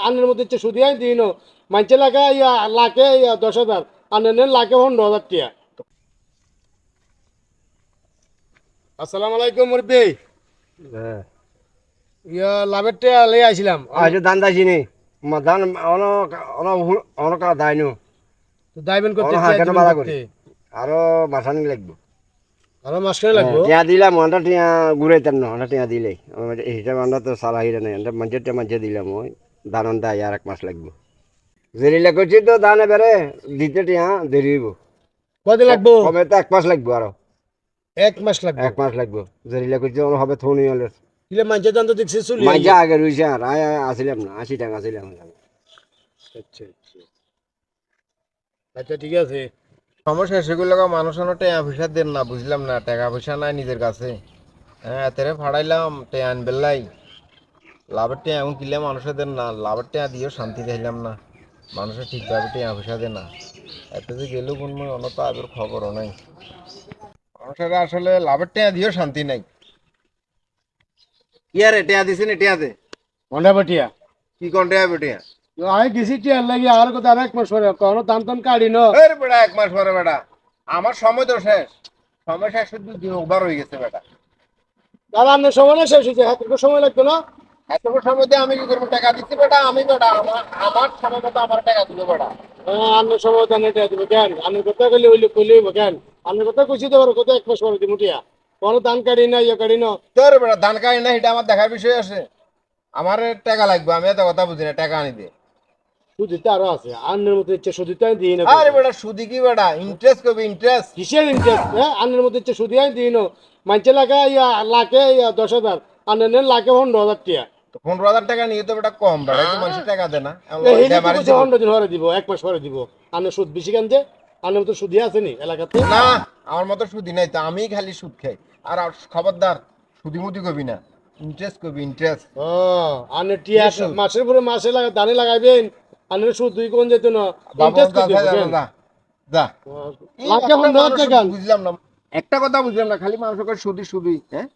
আনের মধ্যে হচ্ছে সুদি আই দিন মানছে লাগে লাখে 10,000 আনের লাখে 15,000 টিয়া। আসসালামু আলাইকুম মুরব্বি। হ্যাঁ লাভের টিয়া লই আইছিলাম। আজ ধান দাইছি নি ধান অনকা দাইনু তো দাইবেন করতে অন টিয়া হাঁকানো দিবেন বাড়া করি করতে আরো মাসানি লাগবো আরো মাসখানে লাগবো। টিয়া দিলাম ওটা টিয়া ঘুরাইতাম না ওটা টিয়া দিলেই হিসাব আমরা তো সালা হিরে নাই মানুষের টিয়া মাঝে দিলাম ওই ধান দেয় আর 1 মাস লাগবো জেরিলা করছি তো ধান এবারে দিতে টিয়া দেরি হইব কদিন লাগবো? কমে তো 1 মাস লাগবো আরো 1 মাস লাগবো। 1 মাস লাগবো জেরিলা করছি হবে থুনি হলে ইলে মানছে দান তো দেখছি চলি মাঝে আগে রইছে আর আসিলাম না 80 টাকা আসিলাম আচ্ছা আচ্ছা আচ্ছা ঠিক আছে। সমস্যা সেগুলো মানুষের টাকা পয়সা দেন না, বুঝলাম না, টাকা পয়সা নাই নিজের কাছে। হ্যাঁ এতে ফাড়াইলাম টেয়া আনবেলাই লাভের টেয়া এখন কিনলে মানুষের দেন না, লাভের টেয়া দিয়েও শান্তি চাইলাম না, মানুষের ঠিকভাবে টেয়া পয়সা দেন না। এতে যে গেলেও কোন অনত আদর খবরও নাই, মানুষের আসলে লাভের টেয়া দিয়েও শান্তি নাই। কি আরে টেয়া দিছি না টেয়া দে মন্ডা বটিয়া কি কোন টেয়া বেটিয়া আমি গেছি টিয়া লাগি আর কথা আর 1 মাস পরে কোনো দাম টান কাড়ি ন। এর বেটা 1 মাস পরে বেটা আমার সময় তো শেষ, সময় শেষ শুধু ওভার হয়ে গেছে বেটা। দাদা আপনার সময় না শেষ হয়েছে, হাতে সময় লাগতো না। এত সময় দিয়ে আমি কি করবো? টাকা দিচ্ছি বেটা, আমি বেটা আমার সময় মতো আমার টাকা দিবে বেটা। আপনার সময় তো নেটে দিব কেন? আপনার কথা কইলে হইলে কইলে হইব কেন? আপনার কথা কইছি তো বড় কথা 1 মাস পরে দিব টিয়া কোনো দাম কাড়ি না কাড়ি না। তোর বেটা ধান কাই না, এটা আমার দেখার বিষয় আছে। আমার টাকা লাগবে, আমি এত কথা বুঝি না, টাকা আনি দে। সুদিতে আরো আছে আন্নের মতো ইচ্ছে সুদিতে আমি দিই না। আরে বেটা সুদি কি বেটা, ইন্টারেস্ট করবি ইন্টারেস্ট। কিসের ইন্টারেস্ট? হ্যাঁ আন্নের মতো ইচ্ছে সুদি আমি দিই না। মানছে লাগে লাখে 10,000 আন্নের লাখে 15,000 টিয়া। 15,000 টাকা নিয়ে তো বেটা কম বেটা, কি মানুষের টাকা দে না। এই যে 15 দিন পরে দিব, 1 মাস পরে দিব। আন্নের সুদ বেশি কেন যে? আন্নের মতো সুদি আছে নি এলাকাতে? না আমার মতো সুদি নাই তো, আমি খালি সুদ খাই। আর খবরদার সুদি মুদি করবি না, ইন্টারেস্ট করবি ইন্টারেস্ট। ও আন্নের টিয়া মাসের পরে মাসে দানে লাগাইবেন, আন্নের সুদ 2 কোন যেত না। ইন্টারেস্ট করতে যা যা লাখে 15,000 টাকা। বুঝলাম না, একটা কথা বুঝলাম না, খালি মানুষের সুদি সুদি। হ্যাঁ